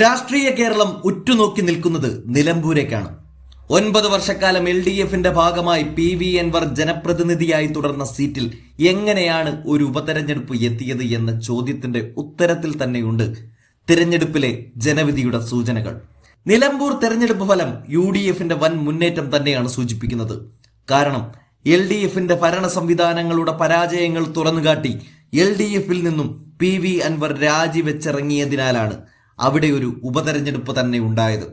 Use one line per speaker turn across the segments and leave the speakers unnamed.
രാഷ്ട്രീയ കേരളം ഉറ്റുനോക്കി നിൽക്കുന്നത് നിലമ്പൂരേക്കാണ്. 9 വർഷക്കാലം LDFന്റെ ഭാഗമായി PV അൻവർ ജനപ്രതിനിധിയായി തുടർന്ന സീറ്റിൽ എങ്ങനെയാണ് ഒരു ഉപതെരഞ്ഞെടുപ്പ് എത്തിയത് എന്ന ചോദ്യത്തിന്റെ ഉത്തരത്തിൽ തന്നെയുണ്ട് തിരഞ്ഞെടുപ്പിലെ ജനവിധിയുടെ സൂചനകൾ. നിലമ്പൂർ തെരഞ്ഞെടുപ്പ് ഫലം UDFന്റെ വൻ മുന്നേറ്റം തന്നെയാണ് സൂചിപ്പിക്കുന്നത്. കാരണം LDFന്റെ ഭരണ സംവിധാനങ്ങളുടെ പരാജയങ്ങൾ തുറന്നുകാട്ടി LDFിൽ നിന്നും PV അൻവർ രാജിവെച്ചിറങ്ങിയതിനാലാണ് അവിടെ ഒരു ഉപതെരഞ്ഞെടുപ്പ് തന്നെ ഉണ്ടായത്.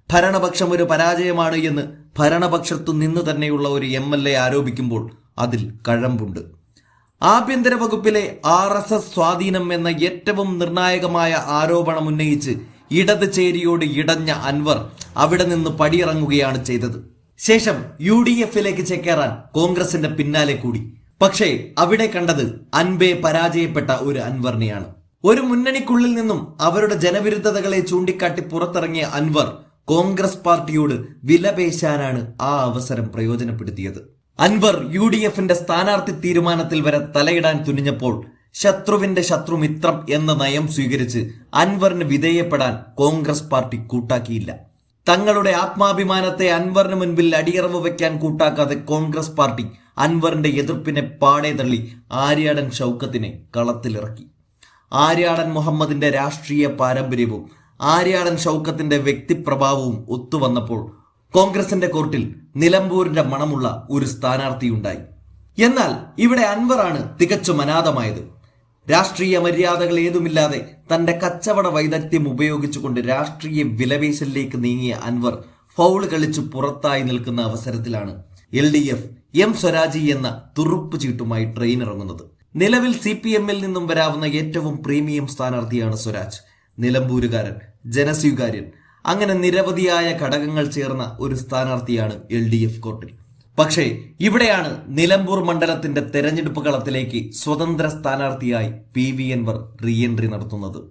ഭരണപക്ഷം ഒരു പരാജയമാണ് എന്ന് ഭരണപക്ഷത്തു നിന്ന് തന്നെയുള്ള ഒരു MLA ആരോപിക്കുമ്പോൾ അതിൽ കഴമ്പുണ്ട്. ആഭ്യന്തര വകുപ്പിലെ RSS സ്വാധീനം എന്ന ഏറ്റവും നിർണായകമായ ആരോപണം ഉന്നയിച്ച് ഇടത് ചേരിയോട് ഇടഞ്ഞ അൻവർ അവിടെ നിന്ന് പടിയിറങ്ങുകയാണ് ചെയ്തത്. ശേഷം UDFിലേക്ക് ചേക്കേറാൻ കോൺഗ്രസിന്റെ പിന്നാലെ കൂടി. പക്ഷേ അവിടെ കണ്ടത് അൻപേ പരാജയപ്പെട്ട ഒരു അൻവറിനെയാണ്. ഒരു മുന്നണിക്കുള്ളിൽ നിന്നും അവരുടെ ജനവിരുദ്ധതകളെ ചൂണ്ടിക്കാട്ടി പുറത്തിറങ്ങിയ അൻവർ കോൺഗ്രസ് പാർട്ടിയോട് വിലപേശാനാണ് ആ അവസരം പ്രയോജനപ്പെടുത്തിയത്. അൻവർ UDFന്റെ സ്ഥാനാർത്ഥി തീരുമാനത്തിൽ വരെ തലയിടാൻ തുനിഞ്ഞപ്പോൾ ശത്രുവിന്റെ ശത്രുമിത്രം എന്ന നയം സ്വീകരിച്ച് അൻവറിന് വിധേയപ്പെടാൻ കോൺഗ്രസ് പാർട്ടി കൂട്ടാക്കിയില്ല. തങ്ങളുടെ ആത്മാഭിമാനത്തെ അൻവറിന് മുൻപിൽ അടിയറവ് വയ്ക്കാൻ കൂട്ടാക്കാതെ കോൺഗ്രസ് പാർട്ടി അൻവറിന്റെ എതിർപ്പിനെ പാടെ തള്ളി ആര്യാടൻ ഷൗക്കത്തിനെ കളത്തിലിറക്കി. ആര്യാടൻ മുഹമ്മദിന്റെ രാഷ്ട്രീയ പാരമ്പര്യവും ആര്യാടൻ ഷൗക്കത്തിന്റെ വ്യക്തിപ്രഭാവവും ഒത്തുവന്നപ്പോൾ കോൺഗ്രസിന്റെ കോർട്ടിൽ നിലമ്പൂരിന്റെ മണമുള്ള ഒരു സ്ഥാനാർത്ഥിയുണ്ടായി. എന്നാൽ ഇവിടെ അൻവറാണ് തികച്ചും അനാഥമായത്. രാഷ്ട്രീയ മര്യാദകൾ ഏതുമില്ലാതെ തന്റെ കച്ചവട വൈദഗ്ധ്യം ഉപയോഗിച്ചുകൊണ്ട് രാഷ്ട്രീയ വിലപേശലിലേക്ക് നീങ്ങിയ അൻവർ ഫൗൾ കളിച്ചു പുറത്തായി നിൽക്കുന്ന അവസരത്തിലാണ് LDF M സ്വരാജി എന്ന തുറുപ്പ് ചീട്ടുമായി ട്രെയിൻ ഇറങ്ങുന്നത്. നിലവിൽ CPMൽ നിന്നും വരാവുന്ന ഏറ്റവും പ്രീമിയം സ്ഥാനാർത്ഥിയാണ് സ്വരാജ്. നിലമ്പൂരുകാരൻ, ജനസ്വീകാര്യൻ, അങ്ങനെ നിരവധിയായ ഘടകങ്ങൾ ചേർന്ന ഒരു സ്ഥാനാർത്ഥിയാണ് LDF കോർട്ടിൽ. പക്ഷേ ഇവിടെയാണ് നിലമ്പൂർ മണ്ഡലത്തിന്റെ തെരഞ്ഞെടുപ്പ് കളത്തിലേക്ക് സ്വതന്ത്ര സ്ഥാനാർത്ഥിയായി PV അൻവർ റീഎൻട്രി നടത്തുന്നത്.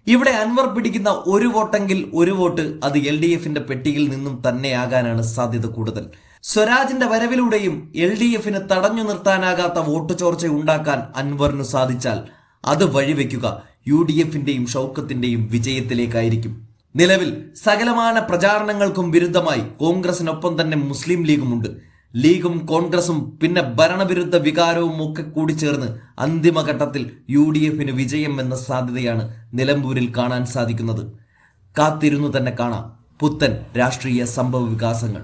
ഇവിടെ അൻവർ പിടിക്കുന്ന ഒരു വോട്ടെങ്കിൽ ഒരു വോട്ട് അത് LDFന്റെ പെട്ടിയിൽ നിന്നും തന്നെയാകാനാണ് സാധ്യത കൂടുതൽ. സ്വരാജിന്റെ വരവിലൂടെയും LDFന് തടഞ്ഞു നിർത്താനാകാത്ത വോട്ട് ചോർച്ച ഉണ്ടാക്കാൻ അൻവറിനു സാധിച്ചാൽ അത് വഴിവെക്കുക UDFന്റെയും ഷൗക്കത്തിന്റെയും വിജയത്തിലേക്കായിരിക്കും. നിലവിൽ സകലമാന പ്രചാരണങ്ങൾക്കും വിരുദ്ധമായി കോൺഗ്രസിനൊപ്പം തന്നെ മുസ്ലിം ലീഗുമുണ്ട്. ലീഗും കോൺഗ്രസും പിന്നെ ഭരണവിരുദ്ധ വികാരവും ഒക്കെ കൂടി ചേർന്ന് അന്തിമഘട്ടത്തിൽ UDFന് വിജയം എന്ന സാധ്യതയാണ് നിലമ്പൂരിൽ കാണാൻ സാധിക്കുന്നത്. കാത്തിരുന്നു തന്നെ കാണാം പുത്തൻ രാഷ്ട്രീയ സംഭവ വികാസങ്ങൾ.